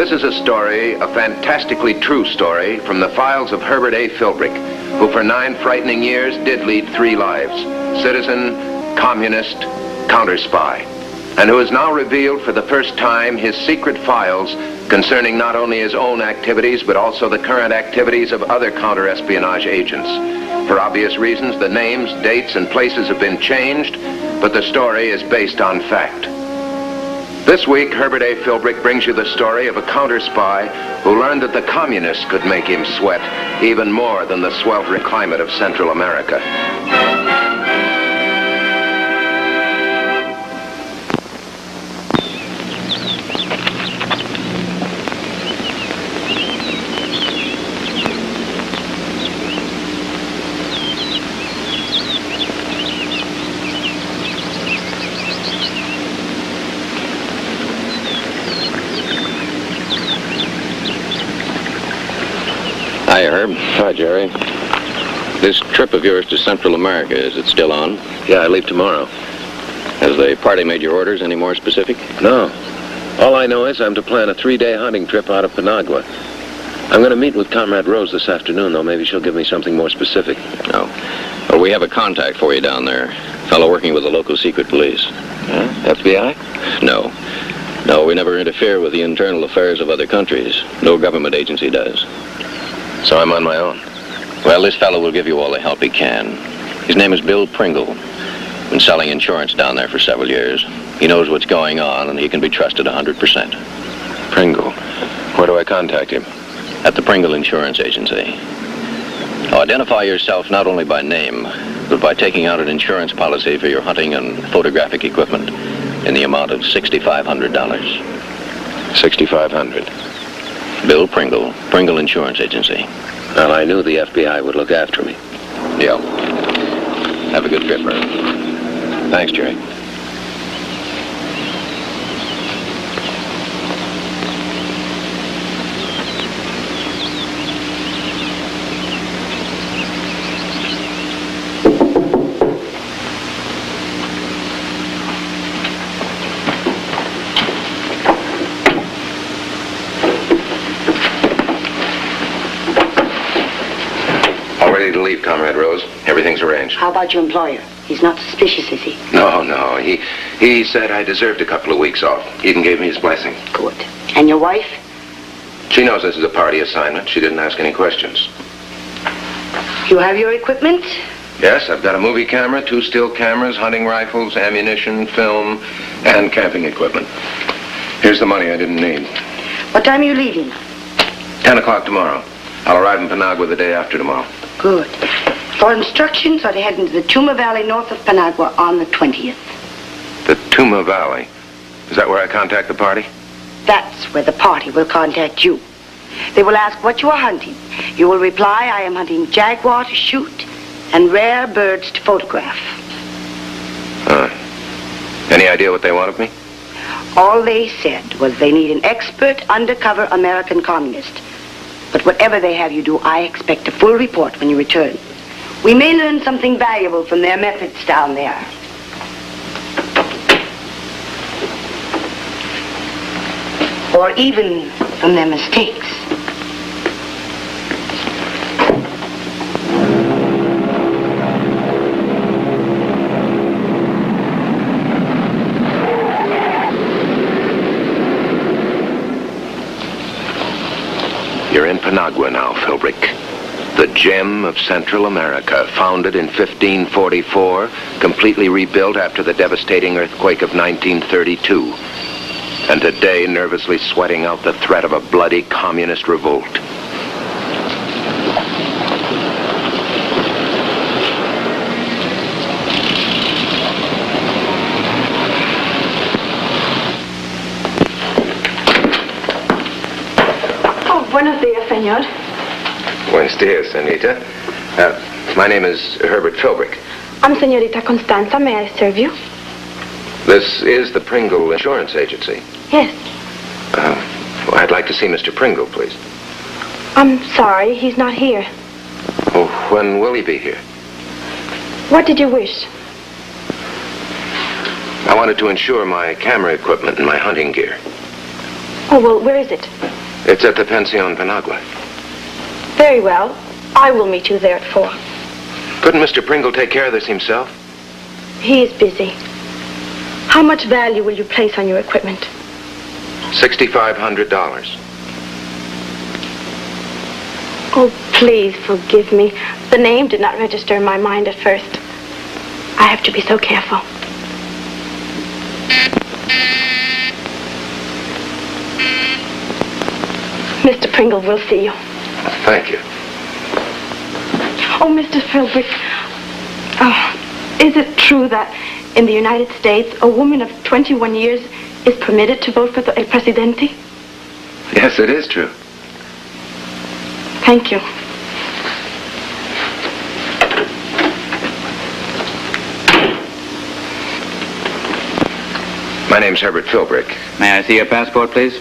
This is a story, a fantastically true story, from the files of Herbert A. Philbrick, who for 9 frightening years did lead 3 lives: citizen, communist, counter-spy, and who has now revealed for the first time his secret files concerning not only his own activities, but also the current activities of other counter-espionage agents. For obvious reasons, the names, dates, and places have been changed, but the story is based on fact. This week, Herbert A. Philbrick brings you the story of a counter-spy who learned that the communists could make him sweat even more than the sweltering climate of Central America. Hi, Herb. Hi, Jerry. This trip of yours to Central America, is it still on? Yeah, I leave tomorrow. Has the party made your orders any more specific? No. All I know is I'm to plan a 3-day hunting trip out of Panagua. I'm going to meet with Comrade Rose this afternoon, though. Maybe she'll give me something more specific. No. Well, we have a contact for you down there. A fellow working with the local secret police. FBI? No. No, we never interfere with the internal affairs of other countries. No government agency does. So I'm on my own. Well, this fellow will give you all the help he can. His name is Bill Pringle. Been selling insurance down there for several years. He knows what's going on, and he can be trusted 100%. Pringle. Where do I contact him? At the Pringle Insurance Agency. Now, identify yourself not only by name, but by taking out an insurance policy for your hunting and photographic equipment in the amount of $6,500. $6,500. Bill Pringle, Pringle Insurance Agency. Well, I knew the FBI would look after me. Yeah. Have a good trip, Herb. Thanks, Jerry. Ready to leave, Comrade Rose. Everything's arranged. How about your employer? He's not suspicious, is he? No. He said I deserved a couple of weeks off. He even gave me his blessing. Good. And your wife? She knows this is a party assignment. She didn't ask any questions. You have your equipment? Yes, I've got a movie camera, 2 still cameras, hunting rifles, ammunition, film, and camping equipment. Here's the money I didn't need. What time are you leaving? 10 o'clock tomorrow. I'll arrive in Panagua the day after tomorrow. Good. For instructions, are to head into the Tuma Valley north of Panagua on the 20th. The Tuma Valley? Is that where I contact the party? That's where the party will contact you. They will ask what you are hunting. You will reply, I am hunting jaguar to shoot and rare birds to photograph. Any idea what they want of me? All they said was they need an expert undercover American communist. But whatever they have you do, I expect a full report when you return. We may learn something valuable from their methods down there. Or even from their mistakes. You're in Panagua now, Philbrick. The gem of Central America, founded in 1544, completely rebuilt after the devastating earthquake of 1932. And today, nervously sweating out the threat of a bloody communist revolt. Buenos días, señor. Buenos dias, Anita. My name is Herbert Philbrick. I'm Señorita Constanza. May I serve you? This is the Pringle Insurance Agency. Yes. Well, I'd like to see Mr. Pringle, please. I'm sorry, he's not here. Oh, when will he be here? What did you wish? I wanted to insure my camera equipment and my hunting gear. Oh, well, where is it? It's at the Pension Penagua. Very well. I will meet you there at 4. Couldn't Mr. Pringle take care of this himself? He is busy. How much value will you place on your equipment? $6,500. Oh, please forgive me. The name did not register in my mind at first. I have to be so careful. Mr. Pringle will see you. Thank you. Oh, Mr. Philbrick, is it true that in the United States, a woman of 21 years is permitted to vote for the El Presidente? Yes, it is true. Thank you. My name's Herbert Philbrick. May I see your passport, please?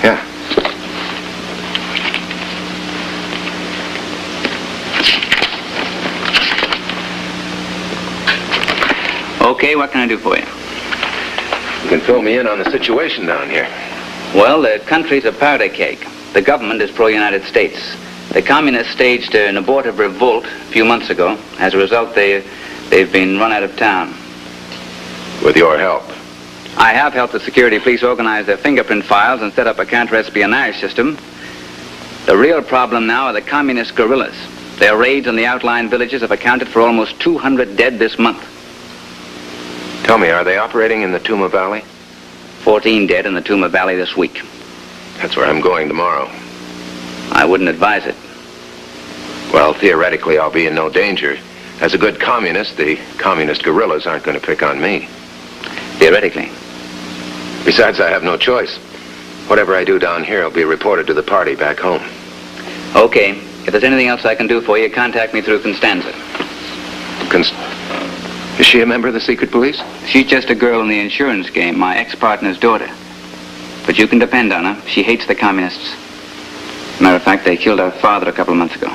Yeah. Okay, what can I do for you? You can fill me in on the situation down here. Well, the country's a powder keg. The government is pro-United States. The communists staged an abortive revolt a few months ago. As a result, they've been run out of town. With your help. I have helped the security police organize their fingerprint files and set up a counter-espionage system. The real problem now are the communist guerrillas. Their raids on the outlying villages have accounted for almost 200 dead this month. Tell me, are they operating in the Tuma Valley? 14 dead in the Tuma Valley this week. That's where I'm going tomorrow. I wouldn't advise it. Well, theoretically, I'll be in no danger. As a good communist, the communist guerrillas aren't going to pick on me. Theoretically. Besides, I have no choice. Whatever I do down here will be reported to the party back home. Okay. If there's anything else I can do for you, contact me through Constanza. Is she a member of the secret police? She's just a girl in the insurance game, my ex-partner's daughter. But you can depend on her. She hates the communists. Matter of fact, they killed her father a couple of months ago.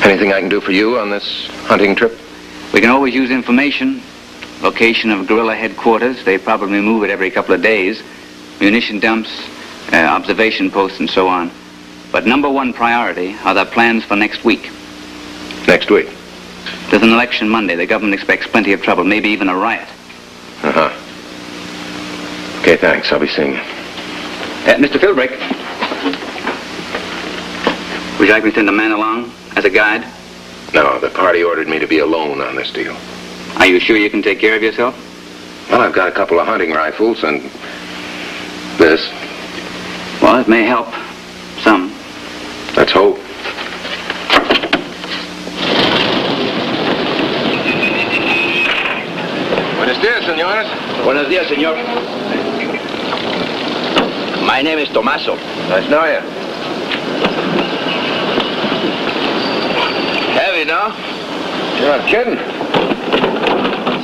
Anything I can do for you on this hunting trip? We can always use information. Location of guerrilla headquarters. They probably move it every couple of days. Munition dumps, observation posts, and so on. But number one priority are the plans for next week. Next week? There's an election Monday. The government expects plenty of trouble, maybe even a riot. Uh-huh. Okay, thanks. I'll be seeing you. Mr. Philbrick. Would you like me to send a man along as a guide? No, the party ordered me to be alone on this deal. Are you sure you can take care of yourself? Well, I've got a couple of hunting rifles and this. Well, it may help. Some. Let's hope. Buenos dias, senores. Buenos dias, señor. My name is Tomaso. Nice to know you. Heavy, no? You're not kidding.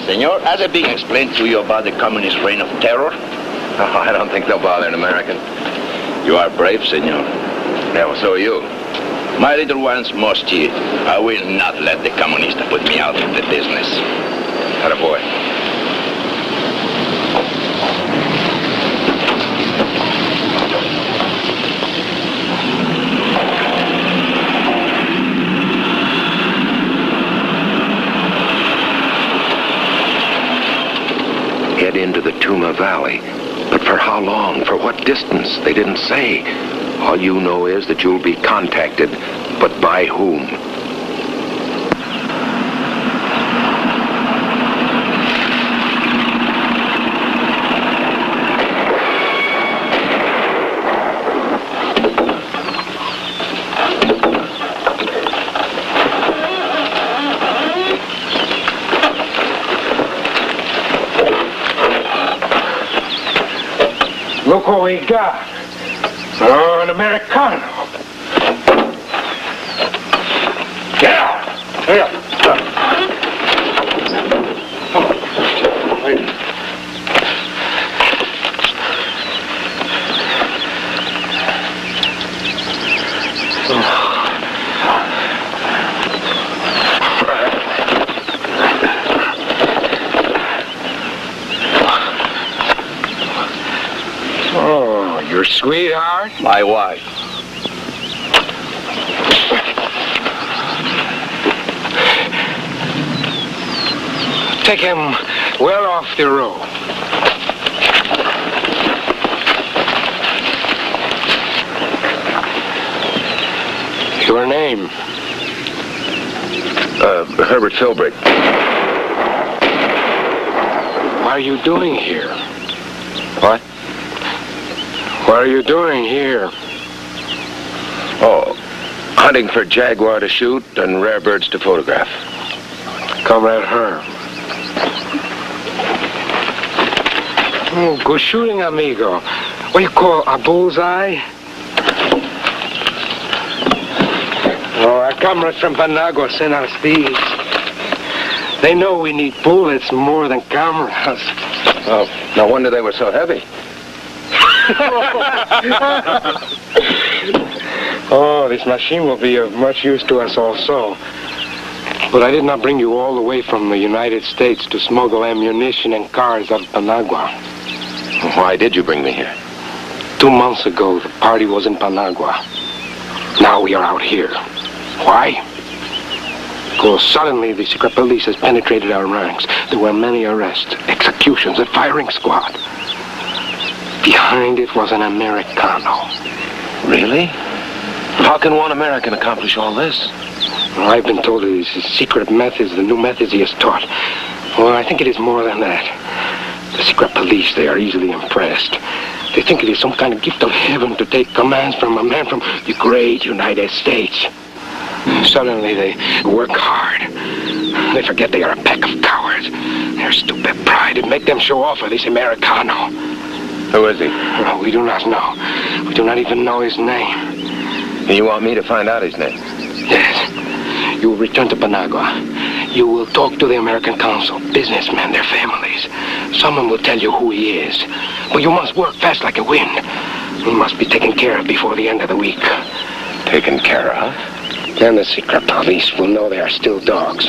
Senor, has it been explained to you about the communist reign of terror? Oh, I don't think they'll bother an American. You are brave, senor. Yeah, well, so are you. My little ones must eat. I will not let the communists put me out of the business. Attaboy. Head into the Tuma Valley. But for how long? For what distance? They didn't say. All you know is that you'll be contacted. But by whom? Look what we got. Oh, an Americano. Get out! Here. Your sweetheart? My wife. Take him well off the road. Your name? Herbert Philbrick. What are you doing here? What? What are you doing here? Oh, hunting for jaguar to shoot and rare birds to photograph. Comrade Herb. Oh, good shooting, amigo. What do you call a bullseye? Oh, our comrades from Panagua sent us these. They know we need bullets more than cameras. Oh, no wonder they were so heavy. Oh, this machine will be of much use to us also. But I did not bring you all the way from the United States to smuggle ammunition and cars out of Panagua. Why did you bring me here? 2 months ago, the party was in Panagua. Now we are out here. Why? Because suddenly the secret police has penetrated our ranks. There were many arrests, executions, a firing squad. Behind it was an Americano. Really? How can one American accomplish all this? Well, I've been told it is his secret methods, the new methods he has taught. Well, I think it is more than that. The secret police, they are easily impressed. They think it is some kind of gift of heaven to take commands from a man from the great United States. Suddenly they work hard. They forget they are a pack of cowards. Their stupid pride would make them show off for this Americano. Who is he? Well, we do not know. We do not even know his name. You want me to find out his name? Yes. You will return to Panagua. You will talk to the American consul, businessmen, their families. Someone will tell you who he is. But you must work fast like a wind. He must be taken care of before the end of the week. Taken care of? Then the secret police will know they are still dogs.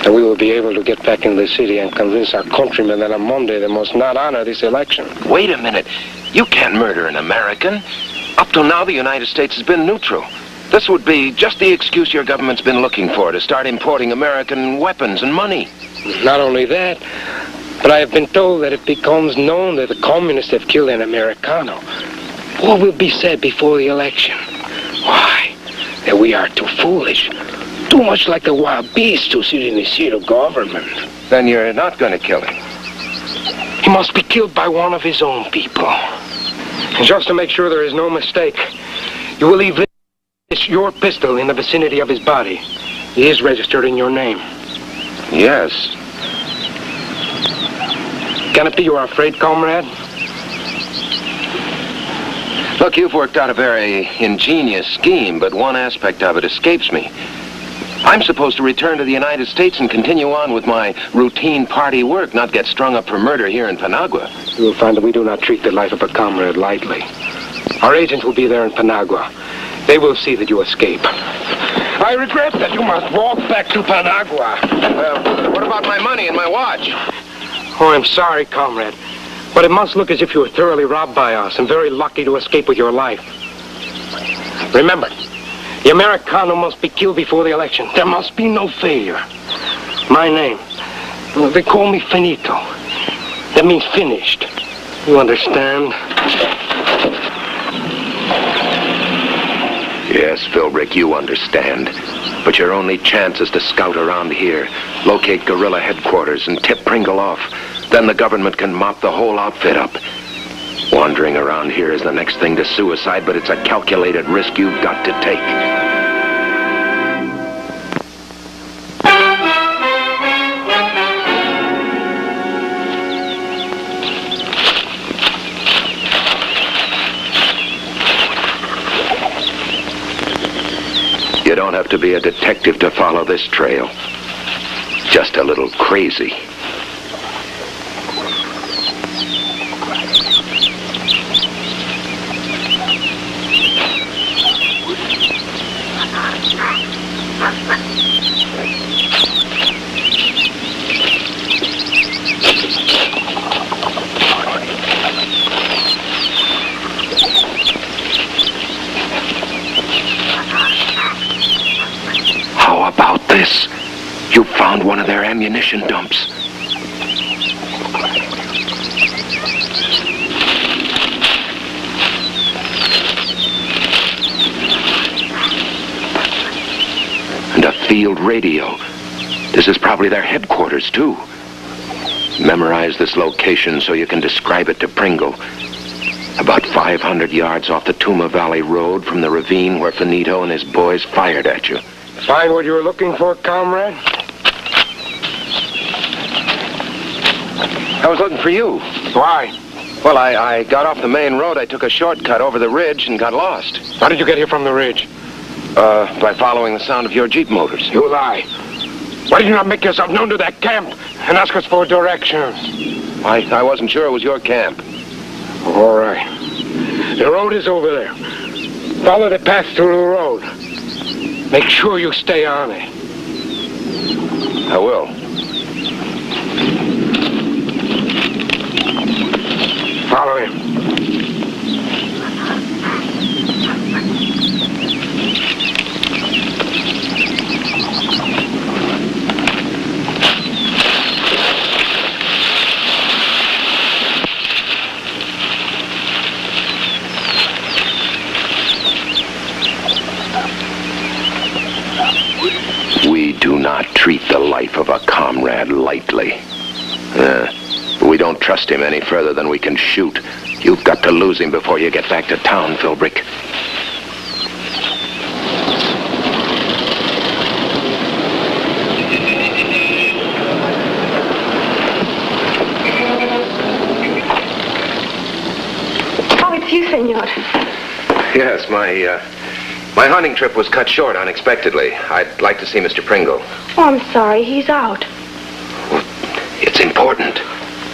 And we will be able to get back into the city and convince our countrymen that on Monday they must not honor this election. Wait a minute. You can't murder an American. Up till now, the United States has been neutral. This would be just the excuse your government's been looking for to start importing American weapons and money. Not only that, but I have been told that if it becomes known that the communists have killed an Americano, what will be said before the election? Why? That we are too foolish, too much like the wild beast who sit in the seat of government. Then you're not going to kill him. He must be killed by one of his own people. And just to make sure there is no mistake, you will leave your pistol in the vicinity of his body. He is registered in your name. Yes. Can it be you are afraid, comrade? Look, you've worked out a very ingenious scheme, but one aspect of it escapes me. I'm supposed to return to the United States and continue on with my routine party work, not get strung up for murder here in Panagua. You will find that we do not treat the life of a comrade lightly. Our agents will be there in Panagua. They will see that you escape. I regret that you must walk back to Panagua. What about my money and my watch? Oh, I'm sorry, comrade. But it must look as if you were thoroughly robbed by us and very lucky to escape with your life. Remember, the Americano must be killed before the election. There must be no failure. My name, they call me Finito. That means finished. You understand? Yes, Philbrick, you understand. But your only chance is to scout around here, locate guerrilla headquarters, and tip Pringle off. Then the government can mop the whole outfit up. Wandering around here is the next thing to suicide, but it's a calculated risk you've got to take. You don't have to be a detective to follow this trail. Just a little crazy. munition dumps. And a field radio. This is probably their headquarters, too. Memorize this location so you can describe it to Pringle. About 500 yards off the Tuma Valley Road from the ravine where Finito and his boys fired at you. Find what you were looking for, comrade? I was looking for you. Why? Well, I got off the main road. I took a shortcut over the ridge and got lost. How did you get here from the ridge? By following the sound of your Jeep motors. You lie. Why did you not make yourself known to that camp and ask us for directions? I wasn't sure it was your camp. All right. The road is over there. Follow the path through the road. Make sure you stay on it. I will. Follow him. We do not treat the life of a comrade lightly. We don't trust him any further than we can shoot. You've got to lose him before you get back to town, Philbrick. Oh, it's you, senor. Yes, my hunting trip was cut short unexpectedly. I'd like to see Mr. Pringle. Oh, I'm sorry. He's out. Well, it's important.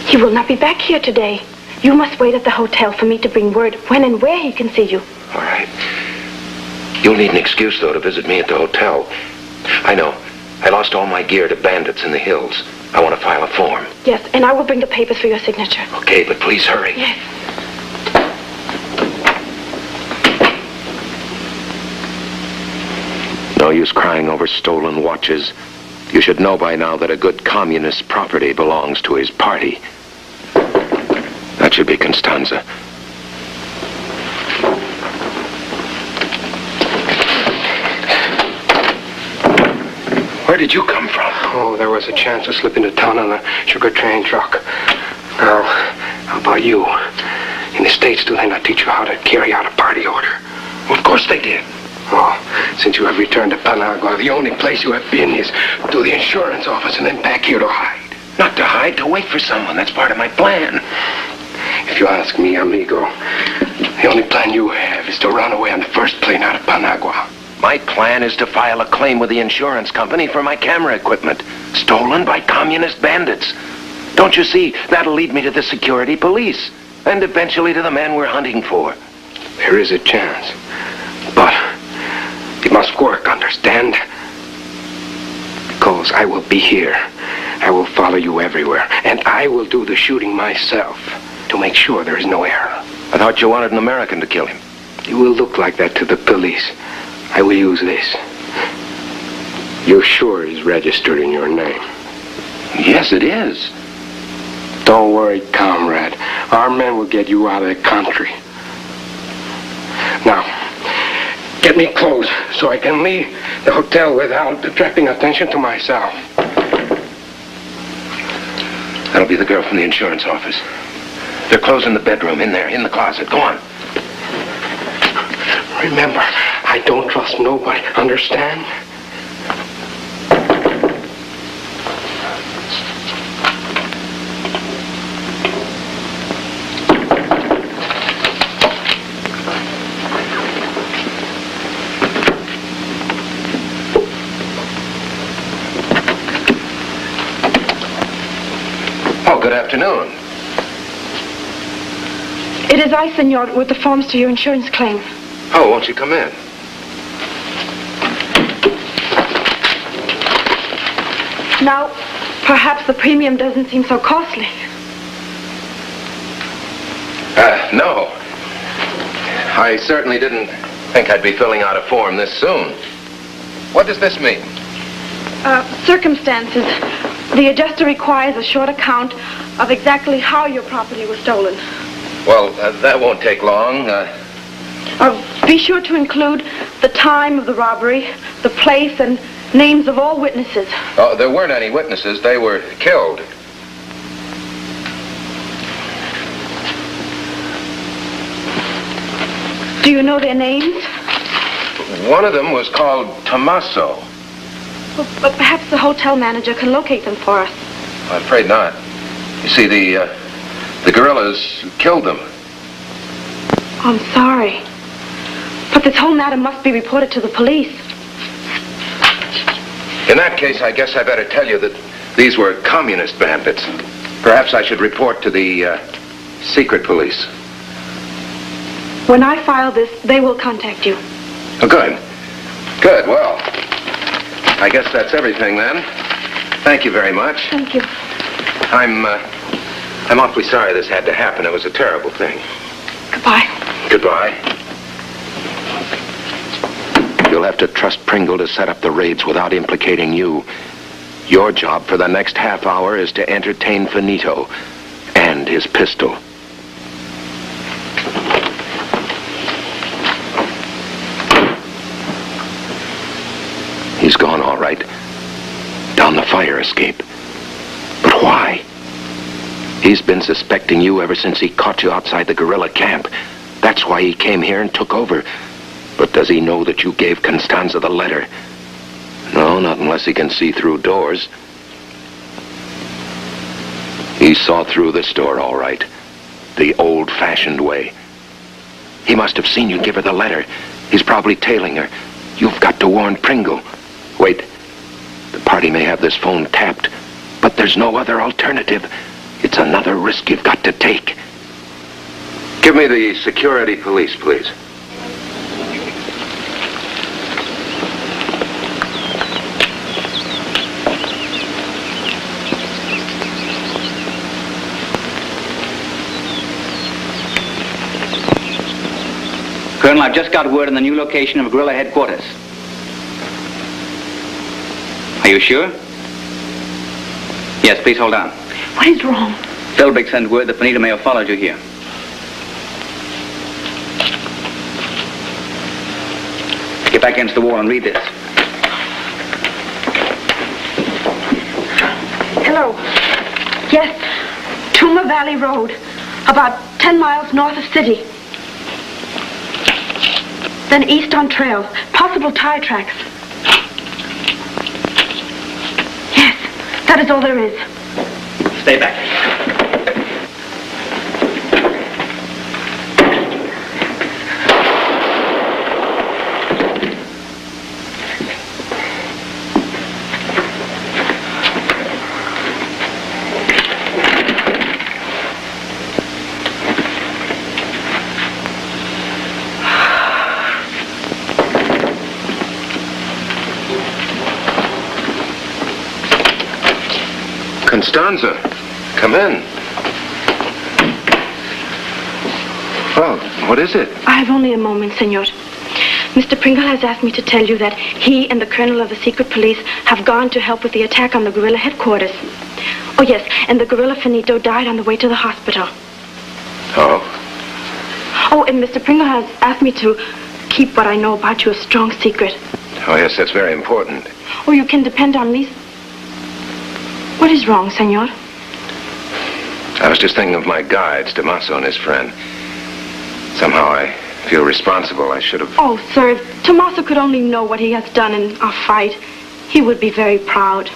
He will not be back here today. You must wait at the hotel for me to bring word when and where he can see you. All right. You'll need an excuse, though, to visit me at the hotel. I know. I lost all my gear to bandits in the hills. I want to file a form. Yes, and I will bring the papers for your signature. Okay, but please hurry. Yes. No use crying over stolen watches. You should know by now that a good communist's property belongs to his party. That should be Constanza. Where did you come from? Oh, there was a chance to slip into town on a sugar train truck. Now, how about you? In the States, do they not teach you how to carry out a party order? Well, of course they did. Oh, since you have returned to Panagua, the only place you have been is to the insurance office and then back here to hide. Not to hide, to wait for someone. That's part of my plan. If you ask me, amigo, the only plan you have is to run away on the first plane out of Panagua. My plan is to file a claim with the insurance company for my camera equipment, stolen by communist bandits. Don't you see, that'll lead me to the security police, and eventually to the man we're hunting for. There is a chance, but it must work, understand? Because I will be here. I will follow you everywhere, and I will do the shooting myself to make sure there is no error. I thought you wanted an American to kill him. It will look like that to the police. I will use this. You're sure it's registered in your name? Yes, it is. Don't worry, comrade. Our men will get you out of the country. Now, get me clothes so I can leave the hotel without attracting attention to myself. That'll be the girl from the insurance office. They're closing the bedroom in there, in the closet. Go on. Remember, I don't trust nobody. Understand? Oh, good afternoon. It is I, senor, with the forms to your insurance claim. Oh, won't you come in? Now, perhaps the premium doesn't seem so costly. No. I certainly didn't think I'd be filling out a form this soon. What does this mean? Circumstances. The adjuster requires a short account of exactly how your property was stolen. Well, that won't take long. Be sure to include the time of the robbery, the place, and names of all witnesses. Oh, there weren't any witnesses. They were killed. Do you know their names? One of them was called Tommaso. Well, but perhaps the hotel manager can locate them for us. I'm afraid not. You see, the guerrillas killed them. I'm sorry. But this whole matter must be reported to the police. In that case, I guess I better tell you that these were communist bandits. Perhaps I should report to the secret police. When I file this, they will contact you. Oh, good. Good, well, I guess that's everything then. Thank you very much. Thank you. I'm awfully sorry this had to happen. It was a terrible thing. Goodbye. Goodbye. You'll have to trust Pringle to set up the raids without implicating you. Your job for the next half hour is to entertain Finito and his pistol. He's gone, all right. Down the fire escape. But why? He's been suspecting you ever since he caught you outside the guerrilla camp. That's why he came here and took over. But does he know that you gave Constanza the letter? No, not unless he can see through doors. He saw through this door, all right. The old-fashioned way. He must have seen you give her the letter. He's probably tailing her. You've got to warn Pringle. Wait. The party may have this phone tapped, but there's no other alternative. It's another risk you've got to take. Give me the security police, please. Colonel, I've just got word on the new location of guerrilla headquarters. Are you sure? Yes, please hold on. What is wrong? Philbrick sent word that Finito may have followed you here. Get back against the wall and read this. Hello. Yes, Tuma Valley Road, about 10 miles north of city. Then east on trail, possible tire tracks. Yes, that is all there is. Stay back. Constanza, come in. Well, what is it? I have only a moment, senor. Mr. Pringle has asked me to tell you that he and the colonel of the secret police have gone to help with the attack on the guerrilla headquarters. Oh, yes, and the guerrilla Finito died on the way to the hospital. Oh? Oh, and Mr. Pringle has asked me to keep what I know about you a strong secret. Oh, yes, that's very important. Oh, you can depend on me. What is wrong, senor? I was just thinking of my guides, Tommaso and his friend. Somehow I feel responsible. I should have... Oh, sir, if Tommaso could only know what he has done in our fight, he would be very proud.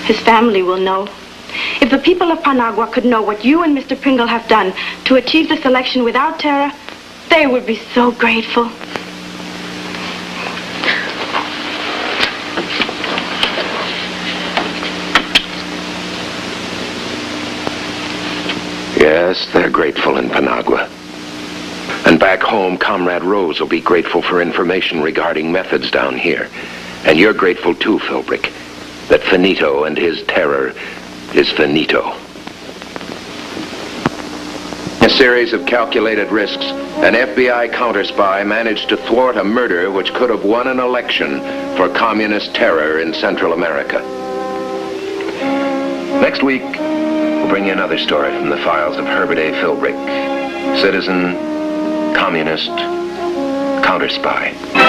His family will know. If the people of Panagua could know what you and Mr. Pringle have done to achieve this election without terror, they would be so grateful. Yes, they're grateful in Panagua. And back home, Comrade Rose will be grateful for information regarding methods down here. And you're grateful too, Philbrick, that Finito and his terror is finito. A series of calculated risks, an FBI counter-spy managed to thwart a murder which could have won an election for communist terror in Central America. Next week, we'll bring you another story from the files of Herbert A. Philbrick, citizen, communist, counter-spy.